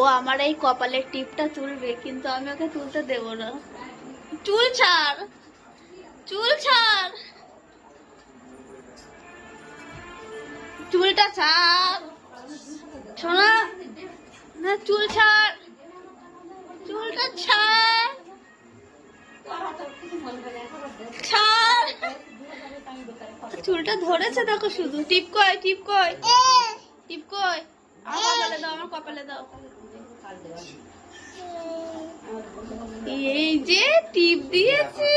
ও আমার এই কপালের টিপটা তুলবে, কিন্তু আমি ওকে তুলতে দেব না। চুল ছাড়, চুল ছাড়, চুলটা ছাড় সোনা, না চুল ছাড়, চুলটা ছাড়, ছাড়। চুলটা ধরেছে দেখো শুধু। টিপ কই, টিপ কই, টিপ কই, আমার কপালে দাও, আমার কপালে দাও। এই যে টিপ দিয়েছি।